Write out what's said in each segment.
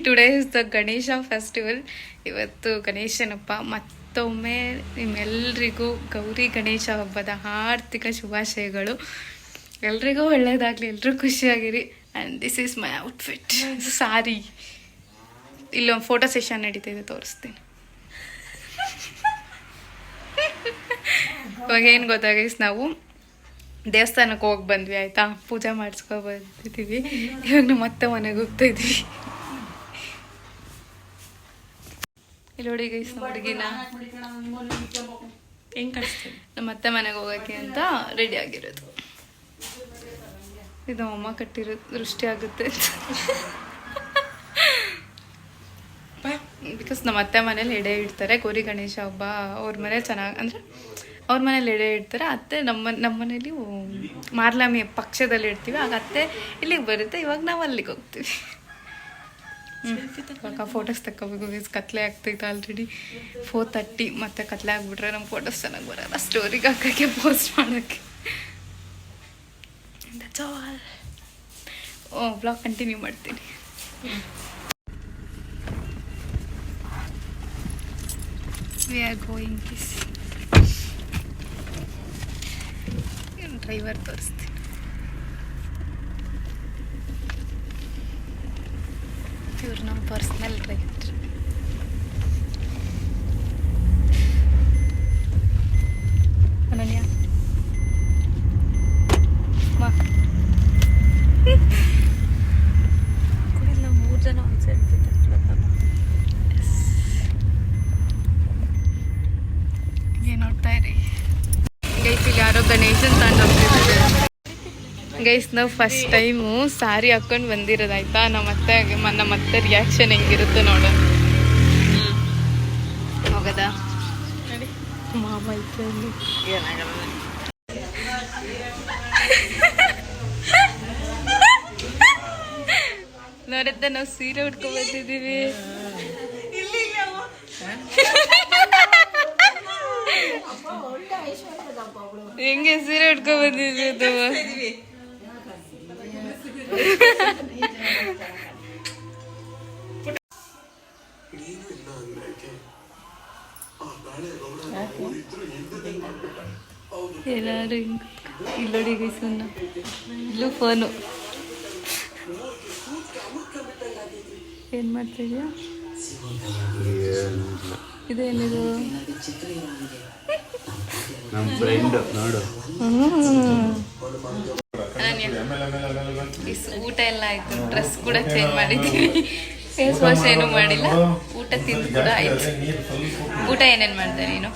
Today is the Ganesha festival. ಇವತ್ತು ಗಣೇಶನ ಹಬ್ಬ. ಮತ್ತೊಮ್ಮೆ ನಿಮ್ಮೆಲ್ಲರಿಗೂ ಗೌರಿ ಗಣೇಶ ಹಬ್ಬದ ಆರ್ಥಿಕ ಶುಭಾಶಯಗಳು. ಎಲ್ರಿಗೂ ಒಳ್ಳೇದಾಗಲಿ, ಎಲ್ಲರೂ ಖುಷಿಯಾಗಿರಿ. And this is my outfit, sari. ಇಲ್ಲೊಂದು ಫೋಟೋ ಸೆಷನ್ ನಡೀತಿದೆ, ತೋರಿಸ್ತೀನಿ. ಇವಾಗ ಏನು ಗೊತ್ತಾಗೈಸ್, ನಾವು ದೇವಸ್ಥಾನಕ್ಕೆ ಹೋಗಿ ಬಂದ್ವಿ ಆಯಿತಾ, ಪೂಜೆ ಮಾಡಿಸ್ಕೊ ಬಂದಿದ್ದೀವಿ. ಇವಾಗ ನಾವು ಮತ್ತೆ ಮನೆಗೆ ಹೋಗ್ತಾ ಇದ್ವಿ. ಇಲ್ಲಿ ನೋಡಿ ಗೈಸ್, ನಮ್ಮ ಹುಡುಗಿನ ಹೆಂಗೆ ಕಳಿಸ್ತೀವಿ, ನಮ್ಮ ಮತ್ತೆ ಮನೆಗೆ ಹೋಗೋಕ್ಕೆ ಅಂತ ರೆಡಿ ಆಗಿರೋದು. ಇದು ಅಮ್ಮ ಕಟ್ಟಿರೋದು, ದೃಷ್ಟಿ ಆಗುತ್ತೆ ಬಿಕಾಸ್ ನಮ್ಮ ಅತ್ತೆ ಮನೇಲಿ ಎಡೆ ಇಡ್ತಾರೆ. ಗೌರಿ ಗಣೇಶ ಹಬ್ಬ ಅವ್ರ ಮನೇಲಿ ಚೆನ್ನಾಗಿ, ಅಂದರೆ ಅವ್ರ ಮನೇಲಿ ಎಡೆ ಇಡ್ತಾರೆ. ಅತ್ತೆ ನಮ್ಮ ಮನೇಲಿ ಮಾರ್ಲಾಮಿ ಪಕ್ಷದಲ್ಲಿ ಇಡ್ತೀವಿ. ಆಗ ಅತ್ತೆ ಇಲ್ಲಿಗೆ ಬರುತ್ತೆ, ಇವಾಗ ನಾವು ಅಲ್ಲಿಗೆ ಹೋಗ್ತೀವಿ. ಇವಾಗ ಫೋಟೋಸ್ ತಗೋಬೇಕು. ಕತ್ಲೆ ಆಗ್ತೈತೆ ಆಲ್ರೆಡಿ 4:30. ಮತ್ತೆ ಕತ್ಲೆ ಆಗ್ಬಿಟ್ರೆ ನಮ್ಮ ಫೋಟೋಸ್ ಚೆನ್ನಾಗಿ ಬರೋಲ್ಲ, ಸ್ಟೋರಿಗೆ ಹಾಕೋಕ್ಕೆ, ಪೋಸ್ಟ್ ಮಾಡೋಕ್ಕೆ. ಬ್ಲಾಗ್ ಕಂಟಿನ್ಯೂ ಮಾಡ್ತೀನಿ. We are going this. Driver ತೋರಿಸ್ತೀನಿ. ಇವ್ರು ನಮ್ಮ ಪರ್ಸ್ನಲ್ ಡ್ರೈವರ್. ಅನನ್ಯ ಮಾ ಕುಡಿ, ನಾವು 3 ಜನ ಒಂದು ಸೆಲ್ಫಿ ತಗೊಳ್ಳೋದಲ್ಲ. ಹೀಗೆ ನೋಡ್ತಾ ಇರಿ ಗೈಸ್. ಇಲ್ಲಿ ಯಾರೋ ಗಣೇಶನ್ ತಗೊಂಡೋಗ್ತಿದ್ದಾರೆ ಗೈಸ್. ನಾವು ಫಸ್ಟ್ ಟೈಮು ಸಾರಿ ಹಾಕೊಂಡು ಬಂದಿರೋದಾಯ್ತಾ. ನಮ್ಮ ಮತ್ತೆ ರಿಯಾಕ್ಷನ್ ಹೆಂಗಿರುತ್ತೆ ನೋಡೋಣ. ಹೋಗದ ಮಾಮ ಐತೆ ನೋಡತ್ತ, ನಾವು ಸೀರೆ ಉಟ್ಕೊಂಡ್ ಬಂದಿದ್ದೀವಿ. ಹೆಂಗೆ ಸೀರೆ ಉಟ್ಕೊಂಡ್ ಬಂದಿದ್ವಿ ಅದು. ಎಲ್ಲಾರು ಇಲ್ಲೋಡಿ ಗೈಸನ್ನ, ಇಲ್ಲೂ ಫೋನು. ಏನ್ ಮಾಡ್ತಿದ್ಯಾ? ಇದೇನಿದು? ನಮ್ಮ ಫ್ರೆಂಡ್ ನೋಡು. ಊಟ ಎಲ್ಲ ಆಯ್ತು, ಡ್ರೆಸ್ ಕೂಡ ಚೇಂಜ್ ಮಾಡಿದ್ದೀವಿ, ಫೇಸ್ ವಾಶ್ ಏನು ಮಾಡಿಲ್ಲ, ಊಟ ತಿಂದು ಕೂಡ ಆಯ್ತು. ಊಟ ಏನೇನು ಮಾಡಿದೆ ನೀನು?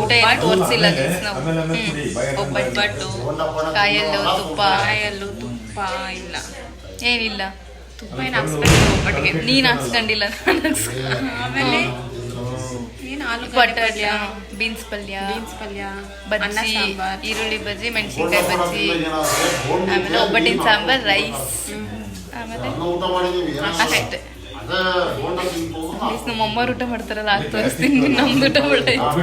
ಊಟ ಏನು ತೋರಿಸಿಲ್ಲ ನಾವು. ಒಬ್ಬಟ್ಟು, ಕಾಯಲ್ಲು ತುಪ್ಪ ಇಲ್ಲ, ಏನಿಲ್ಲ. ತುಪ್ಪ ಏನು ಹಾಕ್ಸ್ಕೊಂಡಿಲ್ಲ ಒಬ್ಬಟ್ಟಿಗೆ. ನೀನು ಹಾಕ್ಸ್ಕೊಂಡಿಲ್ಲ, ಆಮೇಲೆ ಬಟಾಟ್ಯ, ಬೀನ್ಸ್ ಪಲ್ಯ, ಬಜ್ಜಿ, ಈರುಳ್ಳಿ ಬಜ್ಜಿ, ಮೆಣಸಿನ್ಕಾಯಿ ಬಜ್ಜಿ, ಆಮೇಲೆ ಒಬ್ಬಟ್ಟಿನ ಸಾಂಬಾರ್, ರೈಸ್, ಆಮೇಲೆ ಅಷ್ಟೇ. ನಮ್ಮ ಅಮ್ಮವ್ರು ಊಟ ಮಾಡ್ತಾರಲ್ಲ, ಅದು ತೋರಿಸ್ತೀನಿ. ನಮ್ದು ಊಟ ಮಾಡಾಯ್ತು.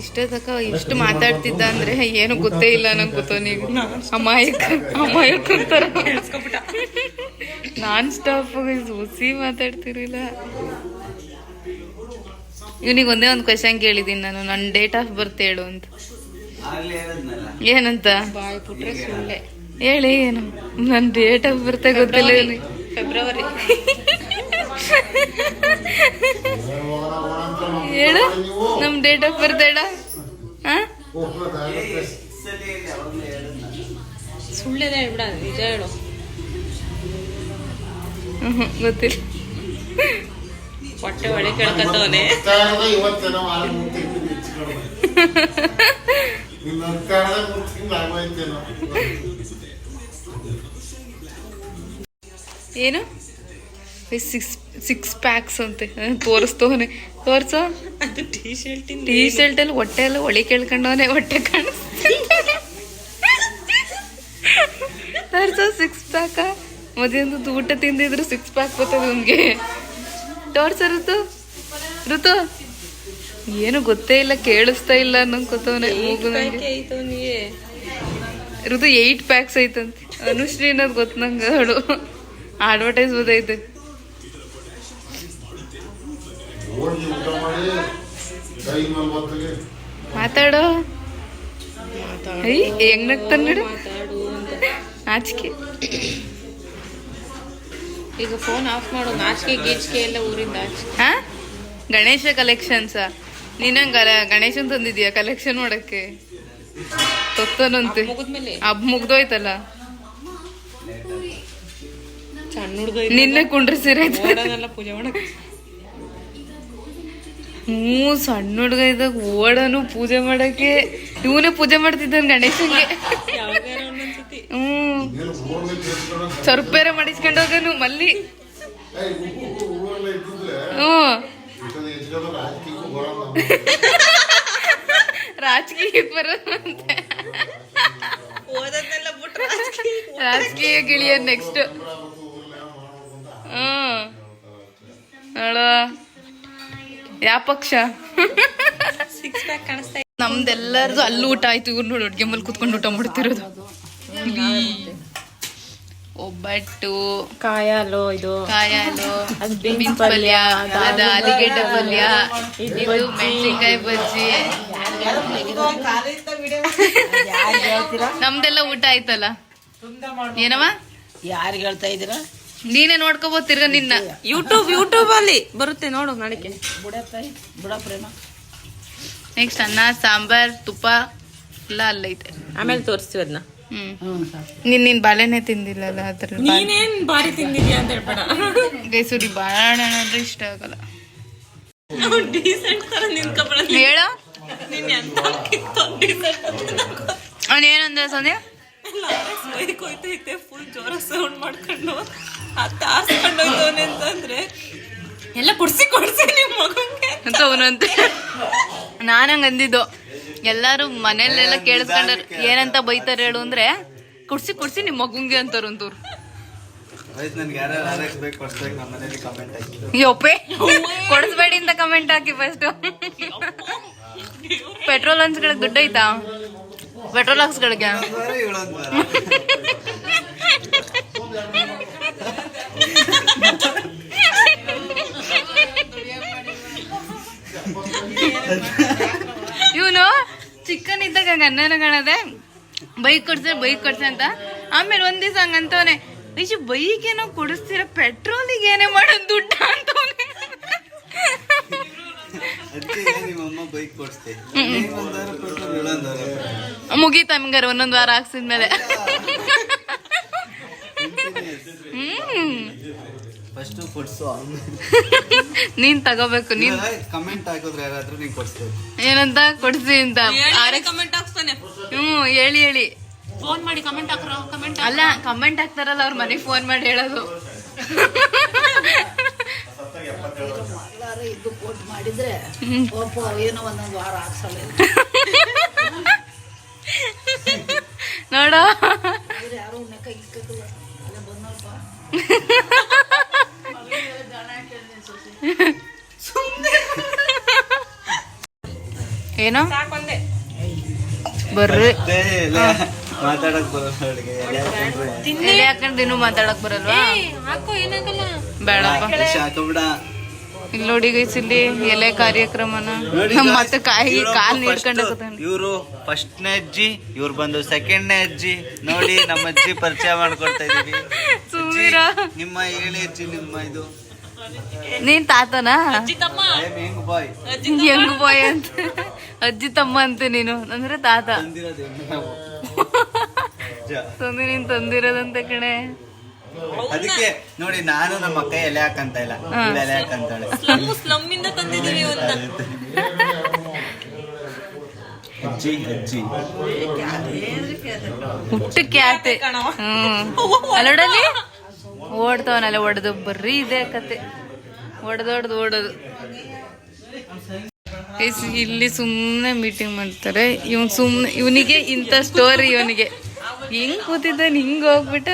ಇಷ್ಟೇ ತಕ ಎಷ್ಟು ಮಾತಾಡ್ತಿದ್ದ ಅಂದ್ರೆ ಏನು ಗೊತ್ತೇ ಇಲ್ಲ ನಂಗೆ. ಗೊತ್ತವನಿಗೆ ಅಮಾಯಕಂತಾರ ನಾನ್ ಸ್ಟಾಪ್ ಹುಸಿ ಮಾತಾಡ್ತಿರಲಿಲ್ಲ. ಇವನಿಗೆ ಒಂದೇ ಒಂದು ಕ್ವೆಶನ್ ಕೇಳಿದ್ದೀನಿ ನಾನು, ನನ್ನ ಡೇಟ್ ಆಫ್ ಬರ್ತ್ ಹೇಳು ಅಂತ. ಏನಂತ ಹೇಳಿ? ಏನು ನನ್ನ ಡೇಟ್ ಆಫ್ ಬರ್ತ್ ಗೊತ್ತಿಲ್ಲ. ಫೆಬ್ರವರಿ ಹೇಳು, ನಮ್ಮ ಡೇಟ್ ಆಫ್ ಬರ್ತ್ ಹೇಳ. ಸುಳ್ಳೆಲ್ಲ ಹೇಳ್ಬಿಡ, ನಿಜ ಹೇಳು. ಗೊತ್ತಿಲ್ಲ. ಹೊಟ್ಟೆ ಒಳಗೆ ಕೇಳ್ಕತ್ತವನೆ. ಏನು 6 ಪ್ಯಾಕ್ಸ್ ಅಂತೆ ತೋರಿಸ್ತವನೆ. ತೋರ್ಸೋ, ಅದು ಟೀ ಶರ್ಟ್ ಅಲ್ಲಿ ಹೊಟ್ಟೆ ಎಲ್ಲ ಒಳಿ ಕೇಳ್ಕೊಂಡವನೆ. ಹೊಟ್ಟೆ ಕಾಣಿಸ್ತಾನೆ. ತೋರ್ಸೋ 6 ಪ್ಯಾಕ. ಮಧ್ಯಾಹ್ನದ ಊಟ ತಿಂದಿದ್ರು 6 ಪ್ಯಾಕ್ ಬರ್ತದೆ ಅವನಿಗೆ. ತೋರ್ಸ ಋತು ಏನು ಗೊತ್ತೇ ಇಲ್ಲ, ಕೇಳಿಸ್ತಾ ಇಲ್ಲ ನಂಗೆ ಗೊತ್ತವನೆ. ಋತು 8 ಪ್ಯಾಕ್ಸ್ ಐತಂತೆ. ಅನುಶ್ರೀ ಅನ್ನೋದು ಗೊತ್ತು ನಂಗೆ. ಅವಳು ಅಡ್ವರ್ಟೈಸ್ ಓದೈತೆ. ಮಾತಾಡೋ ಹೆಂಗ್ ನಗ್ತಾನ ನೋಡು ನಾಚಿಕೆ. ಈಗ ಫೋನ್ ಆಫ್ ಮಾಡೋ ನಾಚಿಕೆ ಗೀಚಿಕೆ ಎಲ್ಲ ಊರಿಂದ ಆಚೆ. ಹಾ ಗಣೇಶ ಕಲೆಕ್ಷನ್ಸ ನೀನಂಗ ಗಣೇಶನ್ ತಂದಿದ್ಯಾ ಕಲೆಕ್ಷನ್ ಮಾಡಕ್ಕೆ? ತೊತ್ತನಂತೆ ಮುಗಿದ್ಮೇಲೆ ಹಬ್ಬ ಮುಗ್ದೋಯ್ತಲ್ಲ. ಸಣ್ಣ ಹುಡುಗ ನಿನ್ನೆ ಕುಂಡ್ರಿಸಿರೈತೆಲ್ಲ ಪೂಜೆ ಮಾಡಕ್. ಸಣ್ಣ ಹುಡುಗ ಇದ್ದಾಗ ಓಡನು ಪೂಜೆ ಮಾಡಕ್ಕೆ. ಇವನೇ ಪೂಜೆ ಮಾಡ್ತಿದ್ದಾನ ಗಣೇಶನ್ಗೆ. ಸ್ವರ್ಪೇರ ಮಾಡಿಸ್ಕೊಂಡ್ ಹೋಗನು ಮಲ್ಲಿ. ರಾಜಕೀಯ ಬರೋದಂತೆ. ರಾಜಕೀಯ ಗಿಳಿಯ ನೆಕ್ಸ್ಟ್. ನೋಡ ಯಾವ ಪಕ್ಷ? ನಮ್ದೆಲ್ಲರದು ಅಲ್ಲಿ ಊಟ ಆಯ್ತು. ಇವ್ರು ನೋಡಿ ಅಡ್ಗೆ ಮೇಲೆ ಕುತ್ಕೊಂಡು ಊಟ ಮಾಡ್ತಿರೋದು. ಒಬ್ಬಟ್ಟು, ಕಾಯಾಲು, ಇದು ಕಾಯಾಲು, ಬೀನ್ಸ್ ಪಲ್ಯ, ಅದ ಆಲಿಗೆಡ್ಡೆ ಪಲ್ಯ, ಇದು ಮೆಣಸಿನ್ಕಾಯಿ ಬಜ್ಜಿ. ನಮ್ದೆಲ್ಲ ಊಟ ಆಯ್ತಲ್ಲ. ಏನವ ಯಾರಿಗೆ ಹೇಳ್ತಾ ಇದ್ದೀರಾ? ನೀನೇ ನೋಡ್ಕೋಬಹುದು ತಿರ್ಗ ನಿನ್ನ. ಯೂಟ್ಯೂಬ್ ಅಲ್ಲಿ ಬರುತ್ತೆ ನೋಡು ನಾಳೆಗೆ. ಬುಡ ಪ್ರೇಮ. ನೆಕ್ಸ್ಟ್ ಅನ್ನ ಸಾಂಬಾರ್ ತುಪ್ಪ ಎಲ್ಲ ಅಲ್ಲೈತೆ. ಆಮೇಲೆ ತೋರಿಸ್ತೀವಿ ಅದನ್ನ. ನೀನ್ ಬಾಳೆನೆ ತಿಂದಿಲ್ಲಲ್ಲ ಅದ್ರ. ನೀನೇನ್ ಬಾರಿ ತಿಂದಿದ್ಯಾ ಅಂತ ಹೇಳ್ಬೇಡ. ಗೈಸುರಿ ಬಾಳೆಹಣ್ಣು ಅಂದ್ರೆ ಇಷ್ಟ ಆಗಲ್ಲ. ಹೇಳ ಅವನೇನಂದ್ರೆ ಸಂಧ್ಯಾ ಫುಲ್ ಜೋರ ಸೌಂಡ್ ಮಾಡ್ಕೊಂಡು ಆರ್ಸ್ಕೊಂಡೋಗ್ತವನೆ ಅಂತಂದ್ರೆ ಎಲ್ಲ ಕುಡ್ಸಿ ನಿಮ್ ಮಗಂಗೆ ಅಂತ ಅವನಂತೆ. ನಾನಂಗ ಅಂದಿದ್ದು. ಎಲ್ಲಾರು ಮನೇಲೆಲ್ಲ ಕೇಳಿಸ್ಕೊಂಡ್ರು ಏನಂತ ಬೈತಾರೆ ಹೇಳು ಅಂದ್ರೆ, ಕುಡ್ಸಿ ನಿಮ್ ಮಗುಂಗೆ ಅಂತಾರಂತವ್ರು. ಯಪ್ಪೆ ಕೊಡಿಸ್ಬೇಡಿ ಅಂತ ಕಮೆಂಟ್ ಹಾಕಿ ಫಸ್ಟ್. ಪೆಟ್ರೋಲ್ ಹಂಚ್ಗಳಿಗೆ ದುಡ್ಡು ಐತಾ? ಪೆಟ್ರೋಲ್ ಹಾಕ್ಸ್ಗಳಿಗೆ ಇವನು ಚಿಕ್ಕನ್ ಇದ್ದಾಗ ಅಣ್ಣನ ಕಾಣದೆ ಬೈಕ್ ಕೊಡ್ಸಿ ಅಂತ. ಆಮೇಲೆ ಒಂದ್ ದಿವಸ ಹಂಗಂತವನೆ, ಐಶು ಬೈಕ್ ಏನೋ ಕೊಡಿಸ್ತೀರ, ಪೆಟ್ರೋಲಿಗೆ ಏನೇ ಮಾಡೋದು ದುಡ್ಡ ಅಂತವನೆ. ಮುಗೀತ ಹಂಗಾರ ಒಂದೊಂದ್ ವಾರ ಹಾಕ್ಸಿದ್ಮೇಲೆ. ನೀನ್ ತಗೋಬೇಕು. ನೀನ್ ಕಮೆಂಟ್ ಹಾಕಿದ್ರೆ ಯಾರಾದ್ರೂ ನೀನ್ ಕೊಡ್ಸ್ತೀನಿ ಏನಂತ ಕೊಡ್ಸಿ ಅಂತ. ಕಮೆಂಟ್ ಹಾಕ್ತಾನೆ. ಹೇಳಿ ಫೋನ್ ಮಾಡಿ ಕಮೆಂಟ್ ಹಾಕ್ರೋ. ಕಮೆಂಟ್ ಅಲ್ಲ, ಕಮೆಂಟ್ ಹಾಕ್ತಾರಲ್ಲ ಅವ್ರ ಮನೆಗೆ ಫೋನ್ ಮಾಡಿ ಹೇಳೋದು. ಇದು ಕೋಟ್ ಮಾಡಿದ್ರೆ ಒಬ್ಬ ಏನೋ ಒಂದೊಂದು ವಾರ ಹಾಕ್ಸಲ್ಲ. ನೋಡ ಯಾರು ನೆಕ್ಕ ಇಕ್ಕಲ್ಲ ಅಲ್ಲೇ ಬಂದಲ್ಪ. ಏನೋ ಸಾಕೊಂಡೆ ಬರ್ರಿ ಮಾತಾಡಕ್ ಬರಲ್ಲ. ಎಲೆ ಹಾಕೊಂಡ್ ಇನ್ನೂ ಮಾತಾಡಕ್ ಬರಲ್ವಾ? ಹಾಕೋ, ಏನಾಗಲ್ಲ. ಬೇಡಪ್ಪ. ಇಲ್ಲಿ ನೋಡಿ ಗೈಸ್, ಇಲ್ಲಿ ಎಲೆ ಕಾರ್ಯಕ್ರಮನ ಮತ್ತೆ ಕಾಲ್ ನೀಡ್ಕೊಂಡ. ಇವ್ರು ಫಸ್ಟ್ನೇ ಅಜ್ಜಿ, ಇವ್ರು ಬಂದು ಸೆಕೆಂಡ್ನೇ ಅಜ್ಜಿ. ನೋಡಿ ನಮ್ಮ ಅಜ್ಜಿ ಪರಿಚಯ ಮಾಡ್ಕೊಡ್ತಾ ಇದೀವಿ. ನಿಮ್ಮ ಹೇಳಿ ಅಜ್ಜಿ, ನಿಮ್ಮ ಇದು ನೀನ್ ತಾತನಾ? ಹೆಂಗ್ ಬಾಯ್ ಹೆಂಗ್ ಬಾಯ್ ಅಂತ ಅಜ್ಜಿ ತಮ್ಮ ಅಂತ ನೀನು ಅಂದ್ರೆ ತಾತ. ನೀನ್ ತಂದಿರೋದಂತ ಕಣೆ. ಅದಕ್ಕೆ ನೋಡಿ, ನಾನು ನಮ್ಮ ಅಕ್ಕ ಎಲೆ ಹಾಕಂತ ಇಲ್ಲ, ಎಲೆ ಹಾಕಂತಾಳೆ. ಸ್ಲಮ್ ಇಂದ ತಂದಿದೀವಿ ಅಂತ. ಅಜ್ಜಿ ಹುಟ್ಟಕ್ಕೆ ಆತೆ. ಅಲ್ಲೋಡಲ್ಲಿ ಓಡ್ತಾವನಲ್ಲ, ಹೊಡೆದು ಬರ್ರಿ ಇದೆ ಕತೆ. ಓಡೋದು ಇಲ್ಲಿ ಸುಮ್ಮನೆ ಮೀಟಿಂಗ್ ಮಾಡ್ತಾರೆ. ಇವನಿಗೆ ಇಂಥ ಸ್ಟೋರಿ. ಇವನಿಗೆ ಹಿಂಗ್ ಕೂತಿದ್ದಾನೆ, ಹಿಂಗ್ ಹೋಗ್ಬಿಟ್ಟ.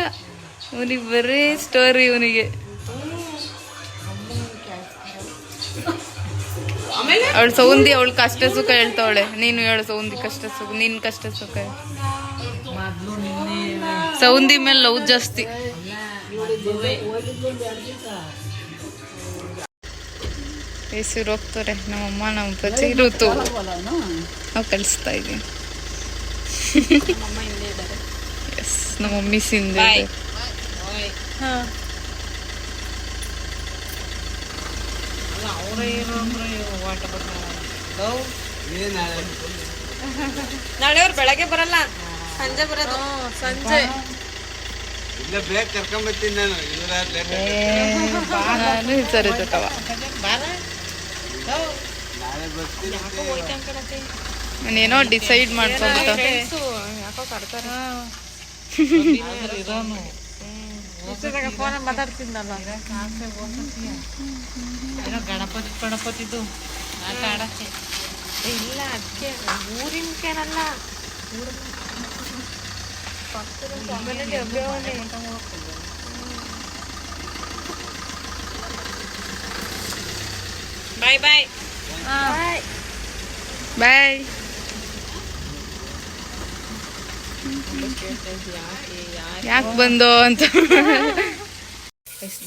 ಇವನಿಗೆ ಬರೀ ಸ್ಟೋರಿ. ಇವನಿಗೆ ಅವಳು ಸೌಂದಿ, ಅವಳು ಕಷ್ಟ ಸುಖ ಹೇಳ್ತಾವಳೆ. ನೀನು ಹೇಳು ಸೌಂದಿ ಕಷ್ಟ ಸುಖ, ನಿನ್ ಕಷ್ಟ ಸುಖ. ಸೌಂದಿ ಮೇಲೆ ಲವ್ ಜಾಸ್ತಿ. ಹೋಗಿದ್ದೊಂದು 2 ದಿವಸ ಹೆಸರು ಹೋಗ್ತಾರೆ ನಮ್ಮಮ್ಮ ನಮ್ಮ ಅಪ್ಪಾಜಿ ಋತು ನಾವು ಕಳಿಸ್ತಾ ಇದ್ದೀವಿ. ಎಸ್ ನಮ್ಮ ಮಮ್ಮಿ ಸಿಂಧು ನಾಳೆ ಅವ್ರು ಬೆಳಗ್ಗೆ ಬರಲ್ಲ, ಸಂಜೆ ಬರೋದು. ಸಂಜೆ ಇಲ್ಲ ಬೇಗ ಕರ್ಕೊಂಬರ್ತೀನಿ ನಾನು. ನಾನು ಸರಿತವ ನಾಳೆ ಬರ್ತೀನಿ. ನಾನೇನೋ ಡಿಸೈಡ್ ಮಾಡ್ಕೊಂತ ಯಾಕೋ ಕರ್ತಾರ ಫೋನ್ ಮಾತಾಡ್ತಿದ್ನಲ್ಲ. ಗಣಪತಿದು ಆಟ ಆಡಕ್ಕೆ ಇಲ್ಲ, ಅದಕ್ಕೆ ಊರಿನಕೇನಲ್ಲ, ಬಾಯ್ ಬಾಯ್ ಬಾಯ್. ಯಾಕೆ ಬಂದು ಅಂತ.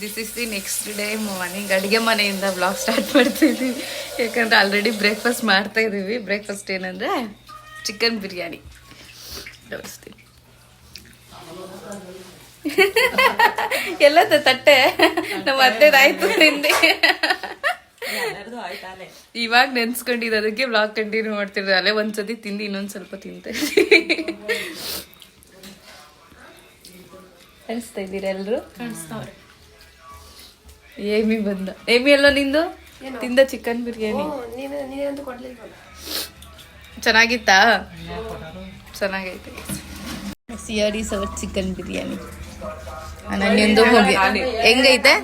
This is the next day morning. ಅಡುಗೆ ಮನೆಯಿಂದ ಬ್ಲಾಗ್ ಸ್ಟಾರ್ಟ್ ಮಾಡ್ತಿದ್ದೀವಿ, ಯಾಕಂದ್ರೆ ಆಲ್ರೆಡಿ ಬ್ರೇಕ್ಫಾಸ್ಟ್ ಮಾಡ್ತಾ ಇದ್ದೀವಿ. ಬ್ರೇಕ್ಫಾಸ್ಟ್ ಏನಂದರೆ ಚಿಕನ್ ಬಿರಿಯಾನಿ ತೋರಿಸ್ತೀನಿ. ಎಲ್ಲ ತಟ್ಟೆ ನಮ್ಮ ಅತ್ತೆದಾಯ್ತು ತಿಂದು ಇವಾಗ ನೆನ್ಸ್ಕೊಂಡಿದ್ದು, ಅದಕ್ಕೆ ಬ್ಲಾಗ್ ಕಂಟಿನ್ಯೂ ಮಾಡ್ತಿರೋದು. ಅಲ್ಲೇ ಒಂದ್ಸತಿ ತಿಂದು ಇನ್ನೊಂದು ಸ್ವಲ್ಪ ತಿಂತ ಕಾಣಿಸ್ತಾ ಇದ್ದೀರಾ ಎಲ್ರು? ಏಮಿ ಬಂದ. ಏಮಿ ಎಲ್ಲ ನಿಂದು ತಿಂದ ಚಿಕನ್ ಬಿರಿಯಾನಿ ಚೆನ್ನಾಗಿತ್ತಾ? ಚೆನ್ನಾಗೈತೆ. ಸಿಯಾಡಿ ಸವರ್ ಚಿಕನ್ ಬಿರಿಯಾನಿ ನನ್ನಿಂದು ಹೋಗಿ ಹೆಂಗೈತೆ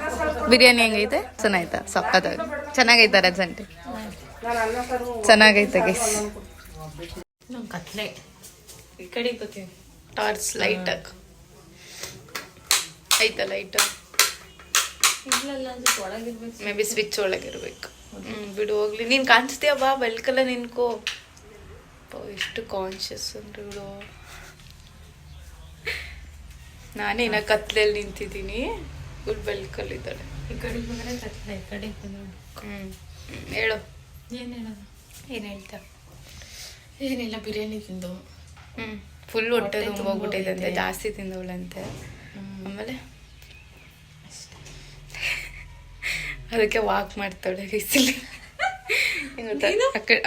ಬಿರಿಯಾನಿ? ಹೆಂಗೈತೆ? ಚೆನ್ನಾಯ್ತಾ? ಸಕ್ಕತ್ತಾಗಿ ಚೆನ್ನಾಗೈತಾ ರಜಂಟಿ? ಚೆನ್ನಾಗೈತೆ ಗೈಸ್. ಕತ್ಲೆ ಈ ಕಡೆ ಟಾರ್ಚ್ ಲೈಟ್ ಐತಾ? ಲೈಟ್ ಮೇ ಬಿ ಸ್ವಿಚ್ ಒಳಗಿರ್ಬೇಕು. ಬಿಡು ಹೋಗ್ಲಿ. ನೀನ್ ಕಾಣಿಸ್ತೀಯ ಬಾ, ಬೆಲ್ಕಲ್ಲ ನಿನ್ಕೋ. ಎಷ್ಟು ಕಾನ್ಶಿಯಸ್ ಅಂದ್ರೆ ಬಿಡು. ನಾನೇನ ಕತ್ಲೆಯಲ್ಲಿ ನಿಂತಿದ್ದೀನಿ, ಫುಲ್ ಬೆಲ್ಕಲ್ಲಿದ್ದಾಳೆ. ಈ ಕಡೆ ಬಂದ್ರೆ ಕತ್ಲೆ, ಈ ಕಡೆ ಹೇಳು. ಏನು ಹೇಳೋದು? ಏನು ಹೇಳ್ತಾ? ಏನಿಲ್ಲ, ಬಿರಿಯಾನಿ ತಿಂದು ಫುಲ್ ಹೊಟ್ಟೆ ತುಂಬೋಗ್ಬಿಟ್ಟಿದೆ ಅಂತೆ, ಜಾಸ್ತಿ ತಿಂದವಳಂತೆ. ಆಮೇಲೆ ಅದಕ್ಕೆ ವಾಕ್ ಮಾಡ್ತಾಳೆ ಬಿಸಿಲಿ.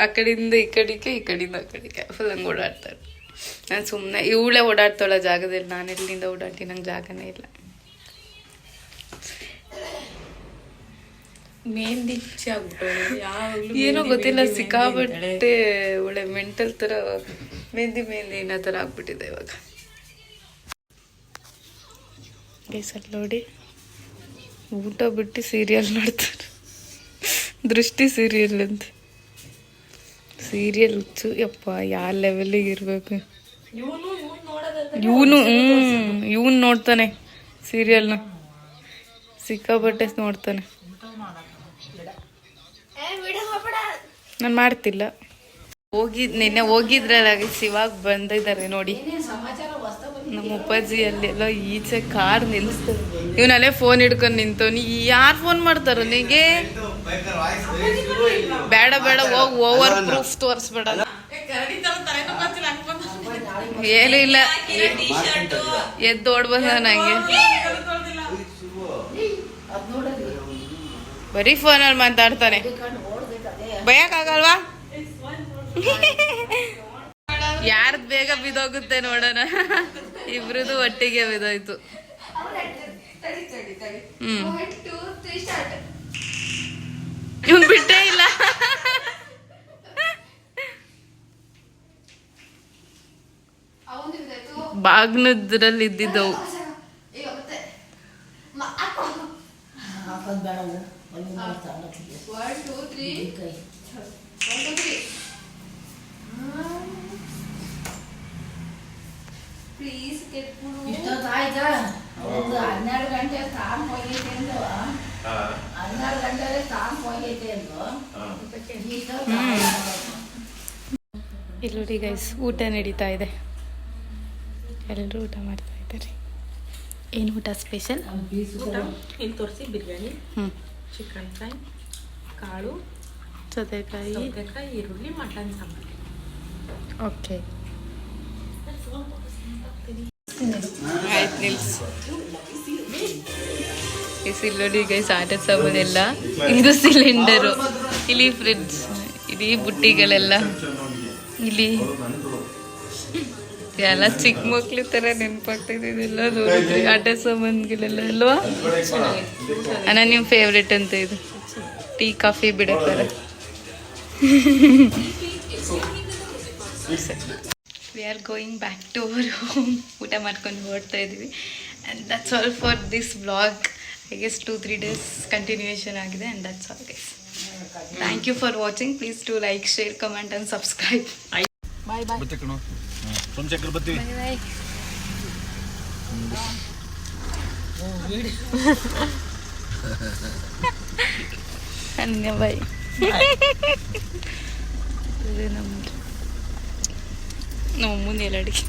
ಆ ಕಡೆಯಿಂದ ಈ ಕಡೆಗೆ, ಈ ಕಡೆಯಿಂದ ಆ ಕಡೆಗೆ ಫುಲ್ ಹಂಗೆ ಓಡಾಡ್ತಾಳೆ. ನಾನು ಸುಮ್ಮನೆ ಇವಳೇ ಓಡಾಡ್ತಾಳ ಜಾಗದಲ್ಲಿ, ನಾನು ಎಲ್ಲಿಂದ ಓಡಾಡ್ತೀನಿ, ನಂಗೆ ಜಾಗನೇ ಇಲ್ಲ. ಮೆಹಂದಿ ಏನೋ ಗೊತ್ತಿಲ್ಲ, ಸಿಕ್ಕಾಬಟ್ಟೆ ಒಳ್ಳೆ ಮೆಂಟಲ್ ಥರ ಮೆಹಂದಿ ಏನೋ ಥರ ಆಗ್ಬಿಟ್ಟಿದೆ ಇವಾಗ. ಗೈಸಲ್ಲಿ ನೋಡಿ, ಊಟ ಬಿಟ್ಟು ಸೀರಿಯಲ್ ನೋಡ್ತಾರೆ. ದೃಷ್ಟಿ ಸೀರಿಯಲ್ ಅಂತ ಸೀರಿಯಲ್ ಹುಚ್ಚು. ಯಪ್ಪ ಯಾವ ಲೆವೆಲ್ಲಿಗೆ ಇರಬೇಕು ಇವನು ನೋಡ್ತಾನೆ ಸೀರಿಯಲ್ನ, ಸಿಕ್ಕಾಬಟ್ಟೆ ನೋಡ್ತಾನೆ. ನಾನು ಮಾಡ್ತಿಲ್ಲ. ನಿನ್ನೆ ಹೋಗಿದ್ರಲ್ಲ ಇವಾಗ ಬಂದಿದ್ದಾರೆ ನೋಡಿ ನಮ್ಮ ಅಪ್ಪಾಜಿ. ಅಲ್ಲೆಲ್ಲ ಈಚೆ ಕಾರ್ ನಿಲ್ಲಿಸ್ತಾರೆ, ಇವನಲ್ಲೇ ಫೋನ್ ಹಿಡ್ಕೊಂಡು ನಿಂತವನಿ. ಯಾರು ಫೋನ್ ಮಾಡ್ತಾರ ನಿನಗೆ? ಬೇಡ ಬೇಡ, ಹೋಗಿ ಓವರ್ ಪ್ರೂಫ್ ತೋರಿಸ್ಬೇಡ. ಏನೂ ಇಲ್ಲ, ಎದ್ದು ಓಡ್ ಬಂದ ನಂಗೆ. ಬರೀ ಫೋನಲ್ಲಿ ಮಾತಾಡ್ತಾನೆ, ಭಯಕ್ಕಾಗಲ್ವಾ? ಯಾರ್ದು ಬೇಗ ಬಿದ್ದೋಗುತ್ತೆ ನೋಡೋಣ. ಇಬ್ರದು ಒಟ್ಟಿಗೆ ಬಿದ್ದೋಯ್ತು. ಇವನ್ ಬಿಟ್ಟೇ ಇಲ್ಲ. ಬಾಗ್ನದ್ರಲ್ಲಿ ಇದ್ದಿದ್ದವು. ಇಷ್ಟೊತ್ತಾಯ್ತಾ? 12 ಗಂಟೆ ಸ್ನಾನ ಹೋಗೈತೆ ಅಂದು, 12 ಗಂಟೆಗೆ ಸ್ನಾನ ಹೋಗೈತೆ ಅಂದು. ಇಲ್ಲಿ ನೋಡಿ ಗೈಸ್, ಊಟ ನಡೀತಾ ಇದೆ. ಎಲ್ಲರೂ ಊಟ ಮಾಡ್ತಾ ಇದ್ದಾರೆ. ಏನು ಊಟ ಸ್ಪೆಷಲ್? ಊಟ ಇಲ್ಲಿ ತೋರಿಸಿ ಬಿರಿಯಾನಿ, ಹ್ಞೂ, ಚಿಕನ್ ಫ್ರೈ, ಕಾಳು, ಸೌತೆಕಾಯಿ. ಸೌತೆಕಾಯಿ, ಈರುಳ್ಳಿ, ಮಟನ್ ಸಾಂಬಾರು. ಓಕೆ, ಆಯ್ತು ನಿಲ್ಸ್. ಇಲ್ಲಿ ನೋಡಿ ಗೈಸ್ ಆಟದ ಸಾಮಾನೆಲ್ಲ, ಇದು ಸಿಲಿಂಡರು, ಇಲ್ಲಿ ಫ್ರಿಡ್ಜ್, ಇಲ್ಲಿ ಬುಟ್ಟಿಗಳೆಲ್ಲ, ಇಲ್ಲಿ ಎಲ್ಲ ಚಿಕ್ಕ ಮಕ್ಳು ಥರ ನೆನಪಾಗ್ತಿದ್ದೆಲ್ಲ ನೋಡಿದ್ರಿ ಆಟದ ಸಾಮಾನುಗಳೆಲ್ಲ ಅಲ್ವಾ ಅಣ್ಣ? ನಿಮ್ಮ ಫೇವ್ರೆಟ್ ಅಂತ ಇದು ಟೀ ಕಾಫಿ ಬಿಡಕ್ಕಾರ. We are going back to our home. ಊಟ ಮಾಡ್ಕೊಂಡು ಹೊರಡ್ತಾ ಇದ್ದೀವಿ. And that's all for this vlog. I guess 2-3 days continuation ಆಗಿದೆ. And that's all guys. Thank you for watching. Please to like, share, comment and subscribe. Bye bye bye. ಅನ್ಯ bye. ಇದು ನಮ್ಮ ಮುಂದೆ ಎಲ್ಲ ಅಡಿಗೆ